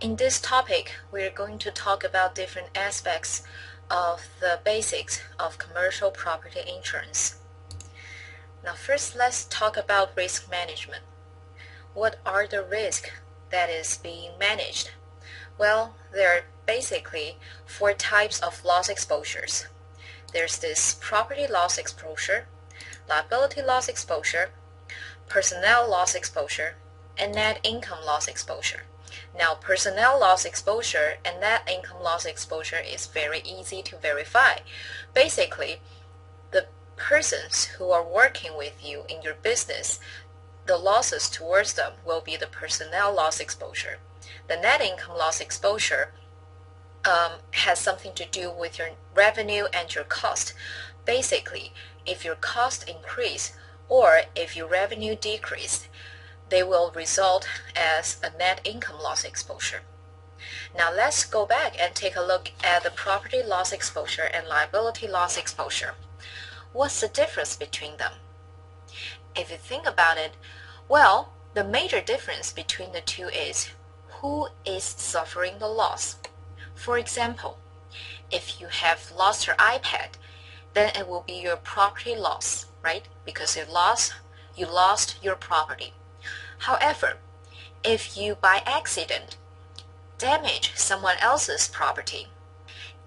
In this topic, we're going to talk about different aspects of the basics of commercial property insurance. Now first, let's talk about risk management. What are the risks that is being managed? Well, there are basically four types of loss exposures. There's this property loss exposure, liability loss exposure, personnel loss exposure, and net income loss exposure. Now, personnel loss exposure and net income loss exposure is very easy to verify. Basically, the persons who are working with you in your business, the losses towards them will be the personnel loss exposure. The net income loss exposure has something to do with your revenue and your cost. Basically, if your cost increase or if your revenue decrease, they will result as a net income loss exposure. Now let's go back and take a look at the property loss exposure and liability loss exposure. What's the difference between them? If you think about it, well, the major difference between the two is who is suffering the loss. For example, if you have lost your iPad, then it will be your property loss, right? Because you lost your property. However, if you by accident damage someone else's property,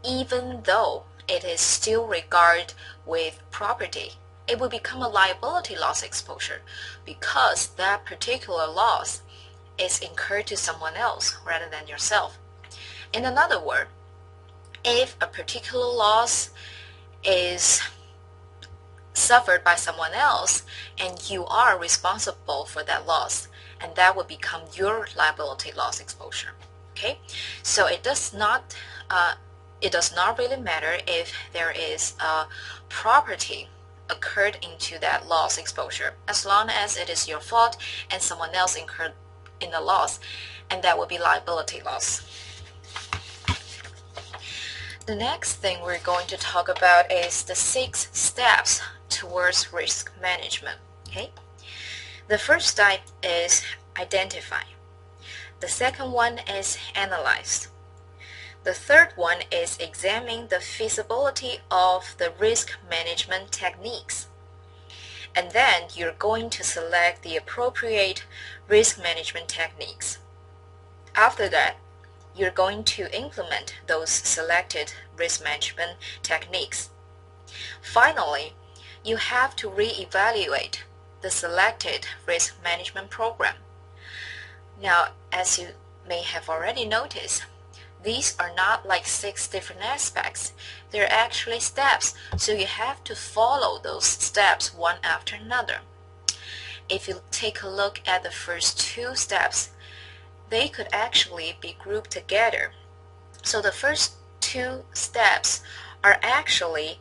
even though it is still regarded with property, it will become a liability loss exposure because that particular loss is incurred to someone else rather than yourself. In another word, if a particular loss is suffered by someone else and you are responsible for that loss, and that would become your liability loss exposure. Okay, so it does not really matter if there is a property occurred into that loss exposure, as long as it is your fault and someone else incurred in the loss, and that would be liability loss. The next thing we're going to talk about is the 6 steps towards risk management. Okay, the first type is identify. The second one is analyze. The third one is examine the feasibility of the risk management techniques. And then you're going to select the appropriate risk management techniques. After that, you're going to implement those selected risk management techniques. Finally, you have to reevaluate the selected risk management program. Now, as you may have already noticed, these are not like 6 different aspects. They're actually steps, so you have to follow those steps one after another. If you take a look at the first 2 steps, they could actually be grouped together. So the first 2 steps are actually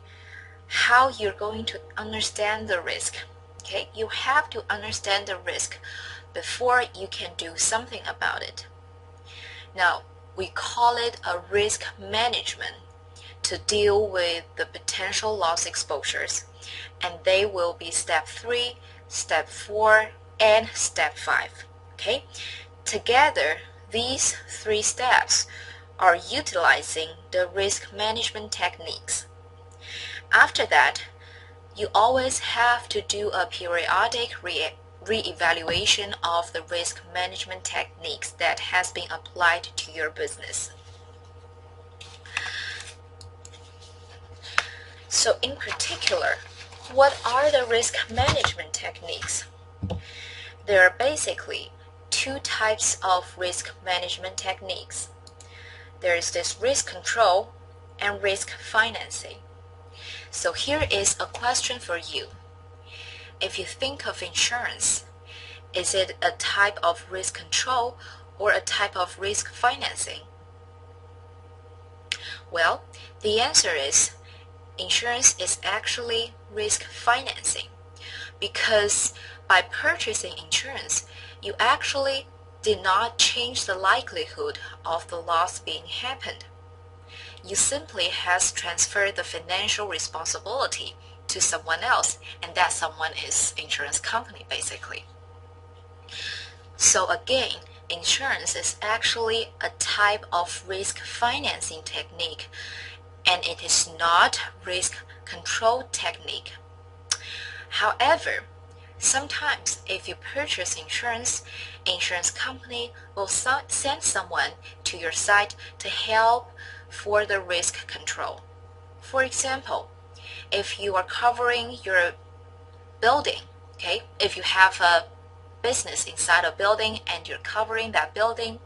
how you're going to understand the risk. Okay, you have to understand the risk before you can do something about it. Now, we call it a risk management to deal with the potential loss exposures, and they will be step 3, step 4, and step 5. Okay, together these 3 steps are utilizing the risk management techniques. After that, you always have to do a periodic re-evaluation of the risk management techniques that has been applied to your business. So in particular, what are the risk management techniques? There are basically 2 types of risk management techniques. There is this risk control and risk financing. So here is a question for you. If you think of insurance, is it a type of risk control or a type of risk financing? Well, the answer is insurance is actually risk financing, because by purchasing insurance, you actually did not change the likelihood of the loss being happened. You simply has transferred the financial responsibility to someone else, and that someone is insurance company basically. So again, insurance is actually a type of risk financing technique, and it is not risk control technique. However, sometimes if you purchase insurance company will send someone to your site to help for the risk control. For example, if you are covering your building, okay, if you have a business inside a building and you're covering that building,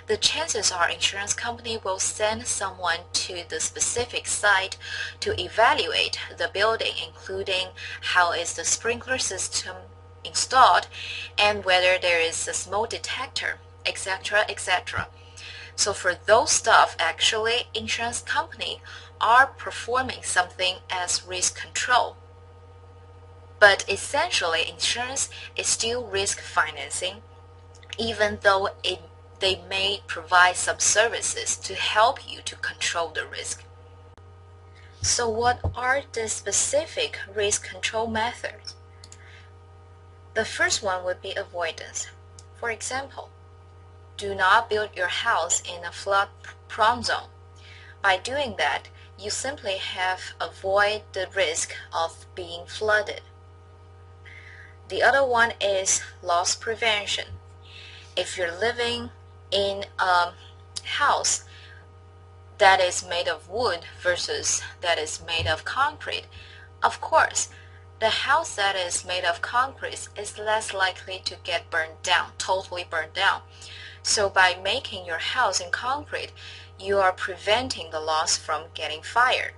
the chances are insurance company will send someone to the specific site to evaluate the building, including how is the sprinkler system installed and whether there is a smoke detector, etc., etc. So for those stuff, actually, insurance company are performing something as risk control. But essentially, insurance is still risk financing, even though they may provide some services to help you to control the risk. So what are the specific risk control methods? The first one would be avoidance. For example, do not build your house in a flood-prone zone. By doing that, you simply have avoid the risk of being flooded. The other one is loss prevention. If you're living in a house that is made of wood versus that is made of concrete, of course, the house that is made of concrete is less likely to get burned down, totally burned down. So by making your house in concrete, you are preventing the loss from getting fired.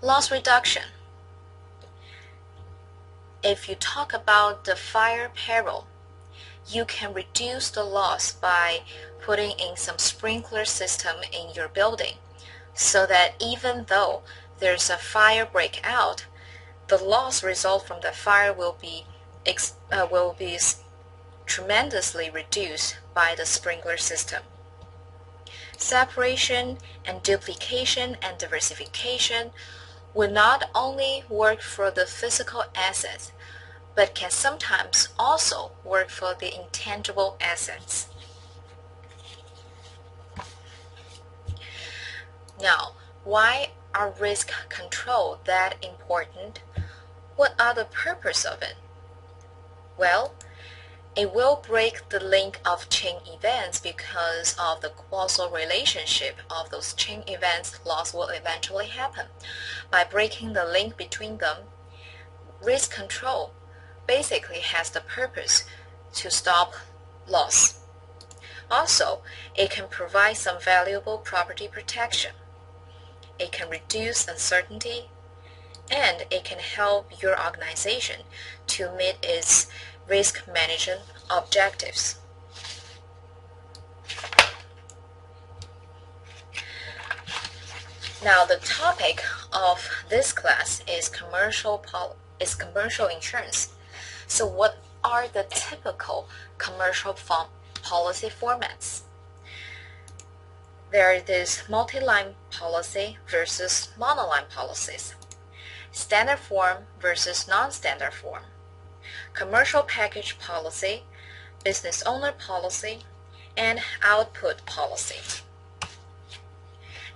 Loss reduction. If you talk about the fire peril, you can reduce the loss by putting in some sprinkler system in your building so that even though there's a fire breakout, the loss result from the fire will be tremendously reduced by the sprinkler system. Separation and duplication and diversification will not only work for the physical assets, but can sometimes also work for the intangible assets. Now, why are risk control that important? What are the purpose of it? Well, it will break the link of chain events because of the causal relationship of those chain events, loss will eventually happen. By breaking the link between them, risk control basically has the purpose to stop loss. Also, it can provide some valuable property protection. It can reduce uncertainty, and it can help your organization to meet its risk management objectives. Now, the topic of this class is commercial insurance. So what are the typical commercial policy formats? There is multi-line policy versus monoline policies, standard form versus non-standard form, commercial package policy, business owner policy, and output policy.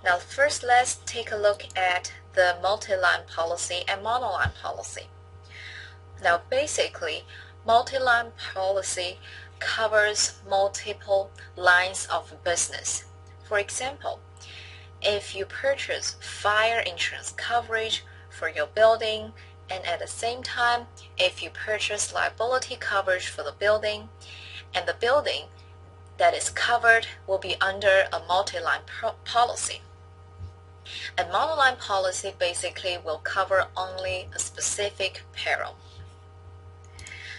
Now first let's take a look at the multi-line policy and monoline policy. Now basically, multi-line policy covers multiple lines of business. For example, if you purchase fire insurance coverage for your building, and at the same time, if you purchase liability coverage for the building, and the building that is covered will be under a multi-line policy. A monoline policy basically will cover only a specific peril.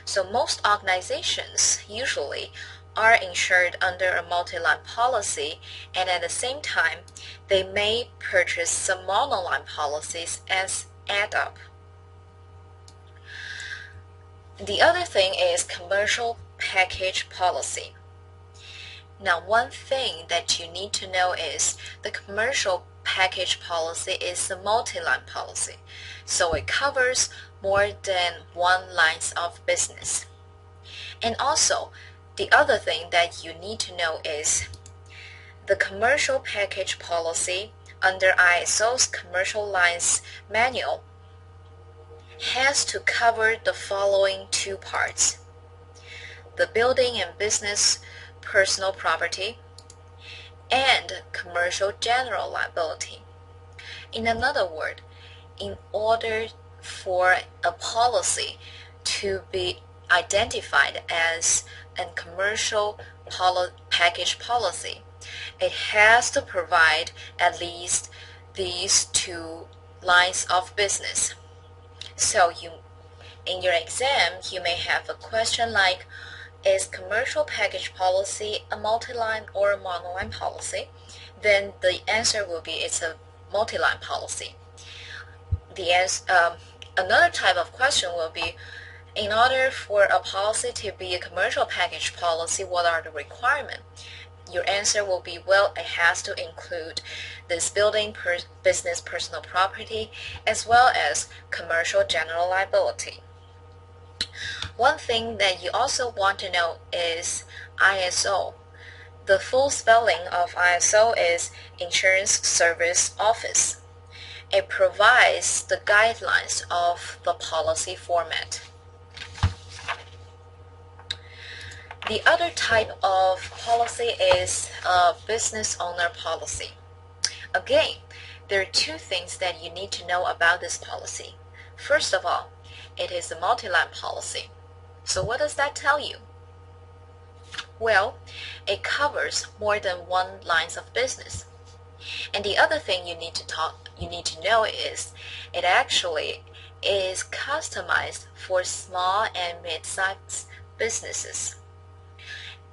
So most organizations usually are insured under a multi-line policy, and at the same time, they may purchase some monoline policies as add-up. The other thing is commercial package policy. Now, one thing that you need to know is the commercial package policy is a multi-line policy, so it covers more than one lines of business. And also, The other thing that you need to know is the commercial package policy under ISO's Commercial Lines Manual has to cover the following two parts: the building and business personal property and commercial general liability. In another word, in order for a policy to be identified as a commercial package policy, it has to provide at least these two lines of business. So in your exam, you may have a question like, is commercial package policy a multi-line or a monoline policy? Then the answer will be it's a multi-line policy. Another type of question will be, in order for a policy to be a commercial package policy, what are the requirements? Your answer will be, well, it has to include this building business personal property as well as commercial general liability. One thing that you also want to know is ISO. The full spelling of ISO is Insurance Service Office. It provides the guidelines of the policy format. The other type of policy is a business owner policy. Again, there are two things that you need to know about this policy. First of all, it is a multi-line policy. So what does that tell you? Well, it covers more than one lines of business. And the other thing you need to know is it actually is customized for small and mid-sized businesses.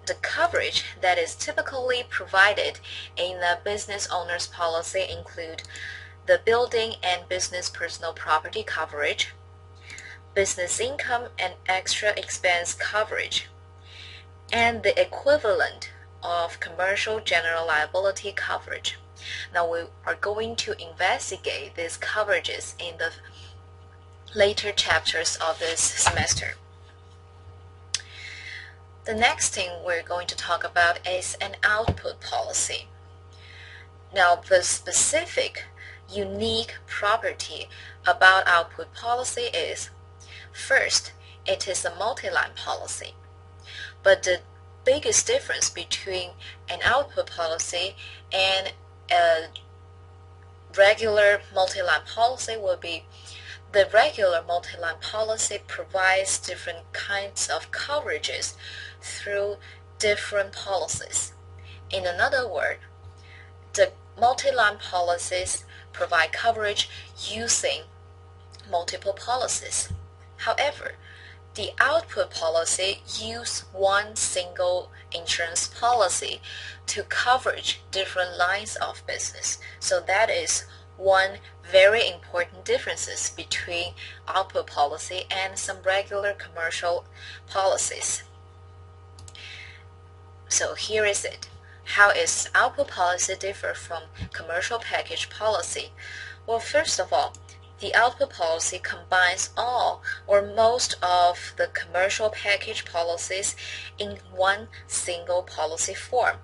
The coverage that is typically provided in the business owner's policy include the building and business personal property coverage, business income and extra expense coverage, and the equivalent of commercial general liability coverage. Now we are going to investigate these coverages in the later chapters of this semester. The next thing we're going to talk about is an output policy. Now the specific unique property about output policy is, first, it is a multi-line policy. But the biggest difference between an output policy and a regular multi-line policy will be the regular multi-line policy provides different kinds of coverages through different policies. In another word, the multi-line policies provide coverage using multiple policies. However, the output policy uses one single insurance policy to coverage different lines of business. So that is one very important differences between output policy and some regular commercial policies. So here is it. How is output policy differ from commercial package policy? Well, first of all, the output policy combines all or most of the commercial package policies in one single policy form.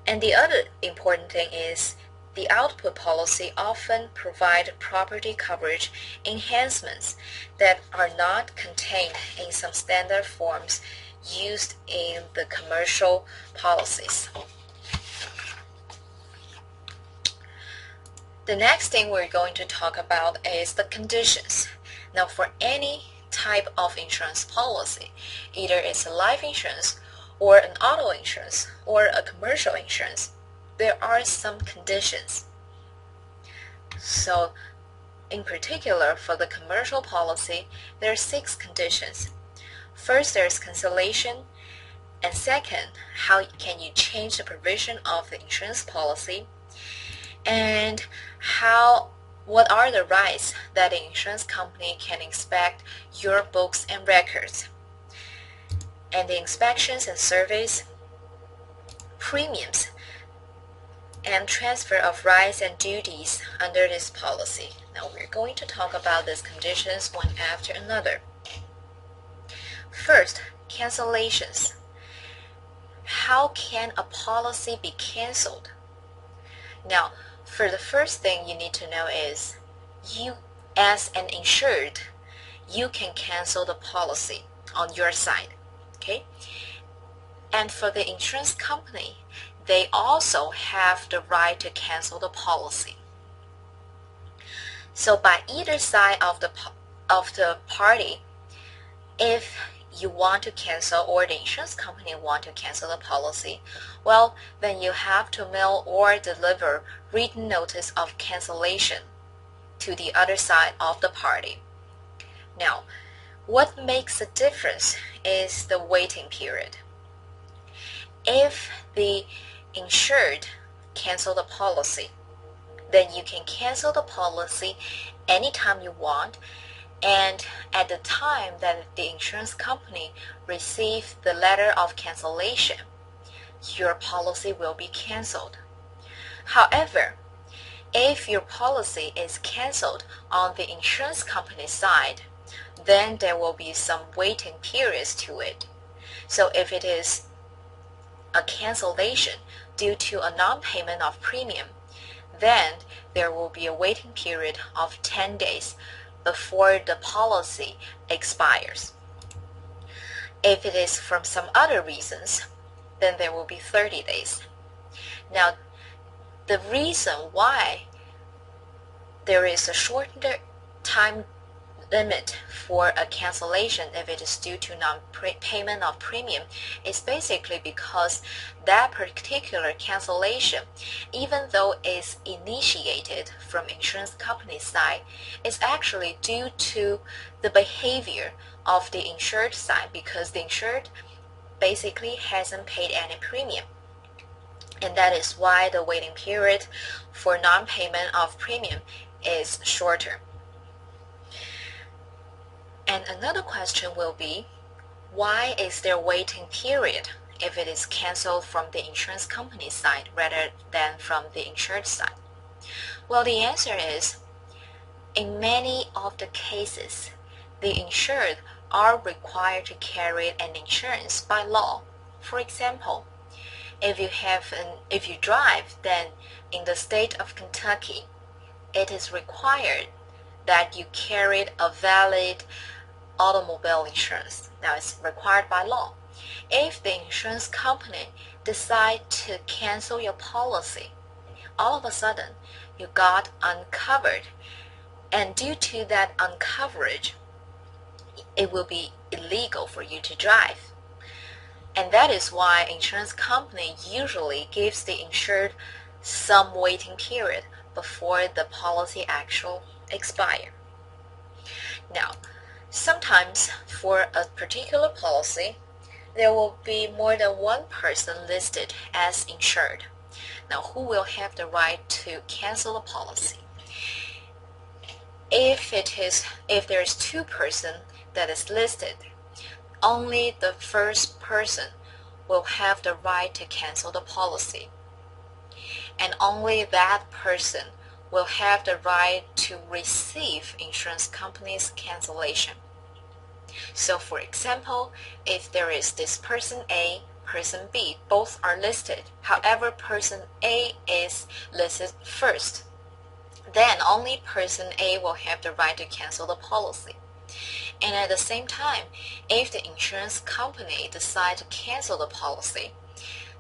And the other important thing is the output policy often provide property coverage enhancements that are not contained in some standard forms used in the commercial policies. The next thing we're going to talk about is the conditions. Now for any type of insurance policy, either it's a life insurance or an auto insurance or a commercial insurance, there are some conditions. So in particular for the commercial policy, there are 6 conditions. First, there's cancellation, and second, how can you change the provision of the insurance policy, and what are the rights that the insurance company can inspect your books and records, and the inspections and surveys, premiums, and transfer of rights and duties under this policy. Now we're going to talk about these conditions one after another. First, cancellations. how can a policy be canceled? Now, for the first thing you need to know is, you as an insured, you can cancel the policy on your side, okay? And for the insurance company, they also have the right to cancel the policy. So by either side of the party, if you want to cancel or the insurance company want to cancel the policy, well, then you have to mail or deliver written notice of cancellation to the other side of the party. Now, what makes a difference is the waiting period. If the insured cancel the policy, then you can cancel the policy anytime you want, and at the time that the insurance company receives the letter of cancellation, your policy will be canceled. However, if your policy is canceled on the insurance company side, then there will be some waiting periods to it. So if it is a cancellation due to a non-payment of premium, then there will be a waiting period of 10 days before the policy expires. If it is from some other reasons, then there will be 30 days. Now, the reason why there is a shorter time limit for a cancellation if it is due to non-payment of premium is basically because that particular cancellation, even though it's initiated from insurance company side, is actually due to the behavior of the insured side, because the insured basically hasn't paid any premium. And that is why the waiting period for non-payment of premium is shorter. And another question will be, why is there waiting period if it is canceled from the insurance company side rather than from the insured side? Well, the answer is, in many of the cases, the insured are required to carry an insurance by law. For example, if you drive, then in the state of Kentucky, it is required that you carried a valid automobile insurance. Now, it's required by law. If the insurance company decide to cancel your policy, all of a sudden you got uncovered, and due to that uncoverage, it will be illegal for you to drive. And that is why insurance company usually gives the insured some waiting period before the policy actually expire. Now, sometimes for a particular policy, there will be more than one person listed as insured. Now, who will have the right to cancel the policy? If there is two persons that is listed, only the first person will have the right to cancel the policy, and only that person will have the right to receive insurance company's cancellation. So for example, if there is this person A, person B, both are listed, however person A is listed first, then only person A will have the right to cancel the policy. And at the same time, if the insurance company decides to cancel the policy,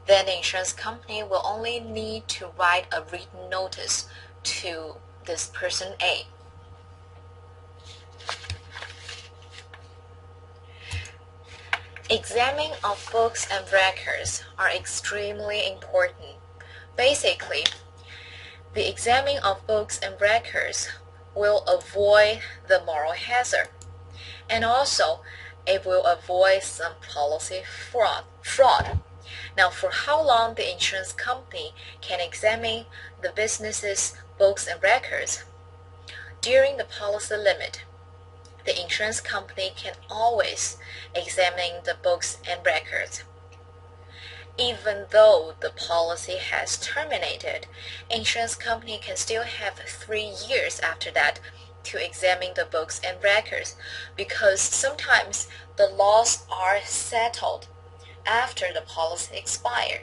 then the insurance company will only need to write a written notice to this person A. Examining of books and records are extremely important. Basically, the examining of books and records will avoid the moral hazard, and also it will avoid some policy fraud. Now, for how long the insurance company can examine the business's books and records? During the policy limit, the insurance company can always examine the books and records. Even though the policy has terminated, insurance company can still have 3 years after that to examine the books and records, because sometimes the laws are settled after the policy expired.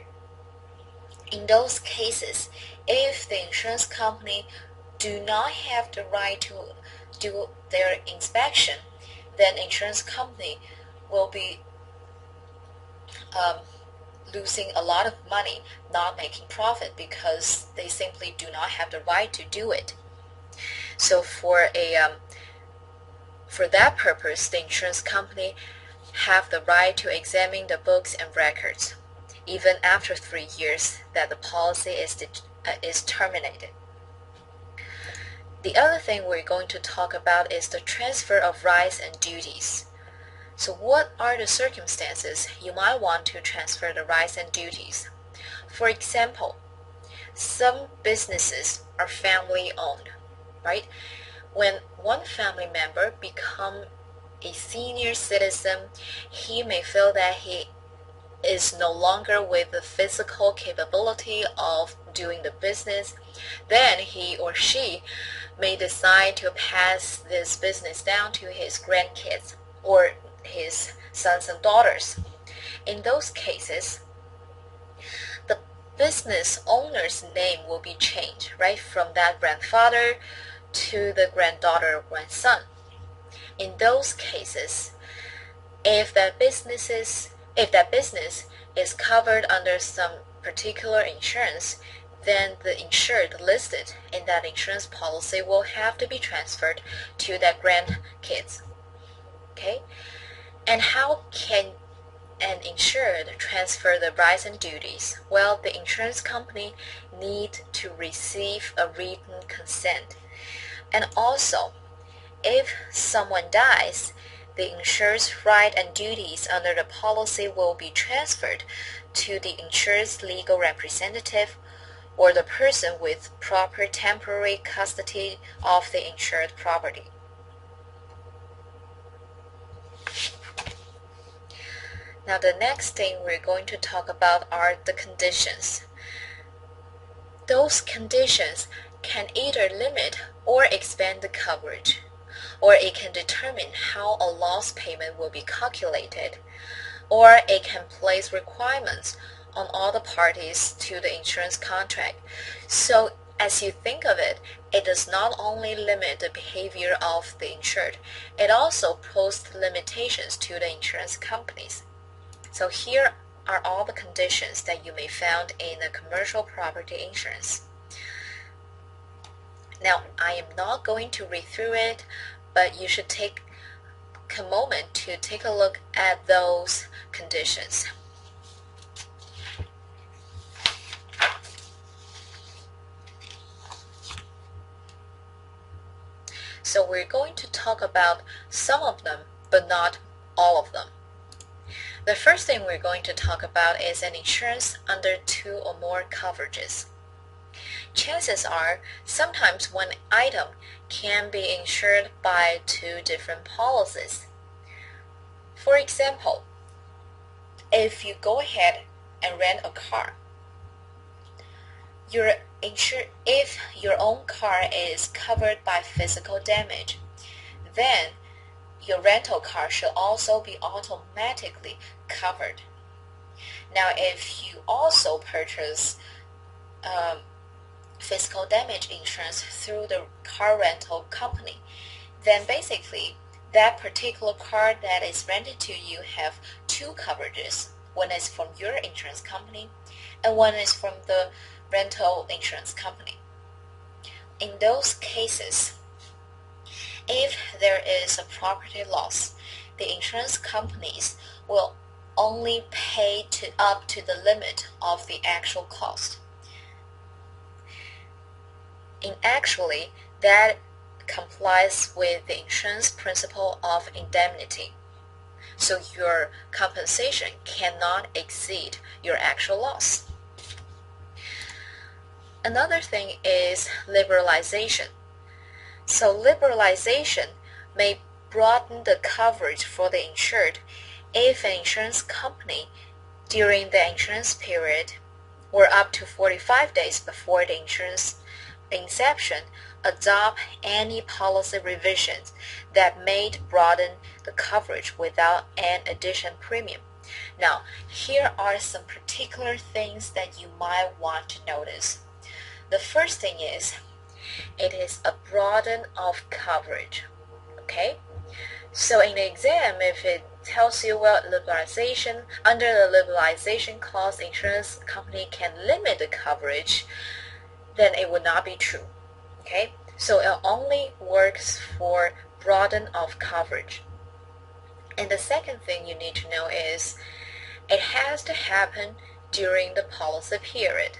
In those cases, if the insurance company do not have the right to do their inspection, then insurance company will be losing a lot of money, not making profit because they simply do not have the right to do it. So for that purpose, the insurance company have the right to examine the books and records, even after 3 years that the policy is terminated. The other thing we're going to talk about is the transfer of rights and duties. So what are the circumstances you might want to transfer the rights and duties? For example, some businesses are family owned, right? When one family member becomes a senior citizen, he may feel that he is no longer with the physical capability of doing the business. Then he or she may decide to pass this business down to his grandkids or his sons and daughters. In those cases, the business owner's name will be changed, right, from that grandfather to the granddaughter or grandson. In those cases, if that business is covered under some particular insurance, then the insured listed in that insurance policy will have to be transferred to their grandkids. Okay? And how can an insured transfer the rights and duties? Well, the insurance company need to receive a written consent. And also, if someone dies, the insured's rights and duties under the policy will be transferred to the insured's legal representative or the person with proper temporary custody of the insured property. Now the next thing we're going to talk about are the conditions. Those conditions can either limit or expand the coverage, or it can determine how a loss payment will be calculated, or it can place requirements on all the parties to the insurance contract. So as you think of it, it does not only limit the behavior of the insured, it also poses limitations to the insurance companies. So here are all the conditions that you may find in a commercial property insurance. Now, I am not going to read through it, but you should take a moment to take a look at those conditions. So we're going to talk about some of them, but not all of them. The first thing we're going to talk about is an insurance under 2 or more coverages. Chances are, sometimes one item can be insured by 2 different policies. For example, if you go ahead and rent a car, if your own car is covered by physical damage, then your rental car should also be automatically covered. Now, if you also purchase physical damage insurance through the car rental company, then basically that particular car that is rented to you have 2 coverages. One is from your insurance company and one is from the rental insurance company. In those cases, if there is a property loss, the insurance companies will only pay up to the limit of the actual cost. And actually, that complies with the insurance principle of indemnity. So your compensation cannot exceed your actual loss. Another thing is liberalization. So liberalization may broaden the coverage for the insured if an insurance company during the insurance period or up to 45 days before the insurance inception adopt any policy revisions that may broaden the coverage without an additional premium. Now, here are some particular things that you might want to notice. The first thing is, it is a broaden of coverage. Okay? So in the exam, if it tells you, well, liberalization, under the liberalization clause, insurance company can limit the coverage, then it would not be true. Okay? So it only works for broaden of coverage. And the second thing you need to know is it has to happen during the policy period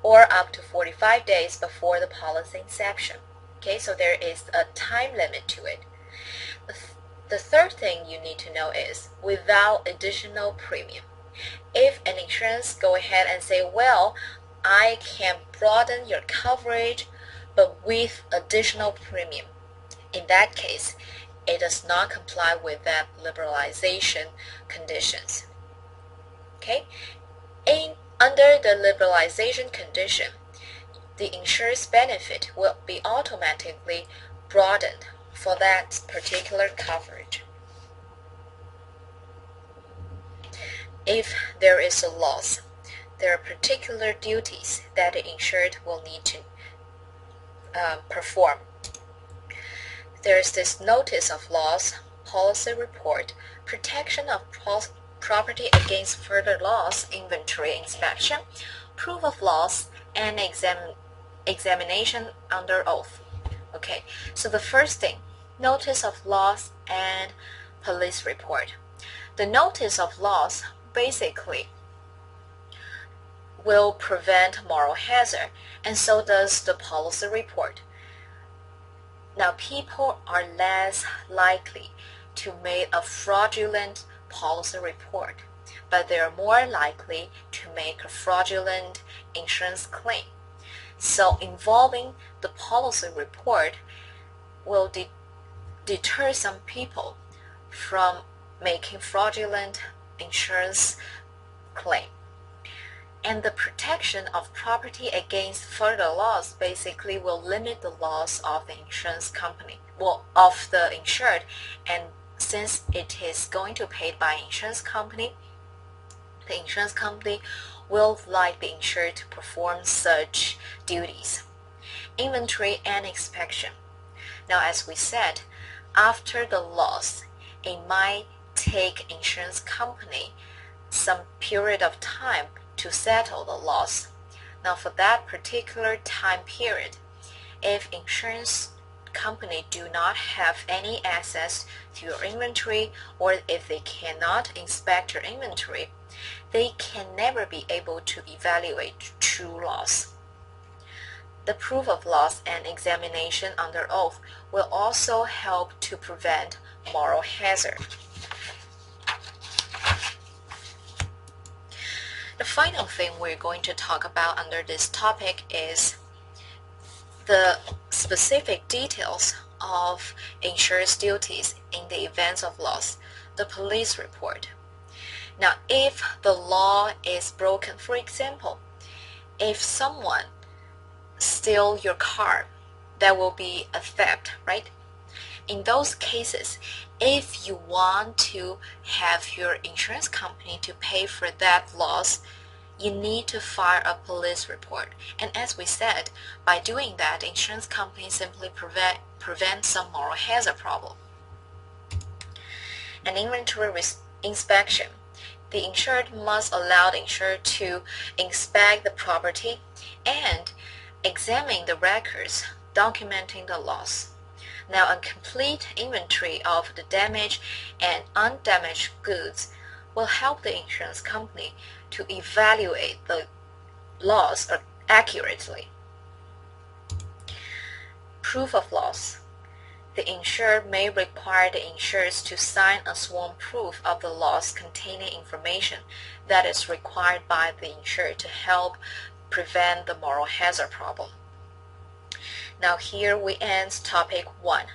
or up to 45 days before the policy inception. Okay, so there is a time limit to it. The third thing you need to know is without additional premium. If an insurance go ahead and say, well, I can broaden your coverage but with additional premium, in that case, it does not comply with that liberalization conditions. Okay? Under the liberalization condition, the insurer's benefit will be automatically broadened for that particular coverage. If there is a loss, there are particular duties that the insured will need to perform. There is this notice of loss, policy report, protection of property against further loss, inventory inspection, proof of loss, and examination under oath. Okay, so the first thing, notice of loss and police report. The notice of loss basically will prevent moral hazard, and so does the policy report. Now, people are less likely to make a fraudulent policy report, but they are more likely to make a fraudulent insurance claim. So involving the policy report will deter some people from making fraudulent insurance claim. And the protection of property against further loss basically will limit the loss of the insurance company, well, of the insured. And since it is going to be paid by insurance company, the insurance company will like the insured to perform such duties. Inventory and inspection. Now, as we said, after the loss, it might take insurance company some period of time to settle the loss. Now, for that particular time period, if insurance company do not have any access to your inventory, or if they cannot inspect your inventory, they can never be able to evaluate true loss. The proof of loss and examination under oath will also help to prevent moral hazard. The final thing we're going to talk about under this topic is the specific details of insurer's duties in the event of loss, the police report. Now, if the law is broken, for example, if someone steals your car, that will be a theft, right? In those cases, if you want to have your insurance company to pay for that loss, you need to file a police report. And as we said, by doing that, insurance companies simply prevent some moral hazard problem. An inventory inspection. The insured must allow the insured to inspect the property and examine the records documenting the loss. Now, a complete inventory of the damaged and undamaged goods will help the insurance company to evaluate the loss accurately. Proof of loss. The insured may require the insurers to sign a sworn proof of the loss containing information that is required by the insured to help prevent the moral hazard problem. Now here we end topic 1.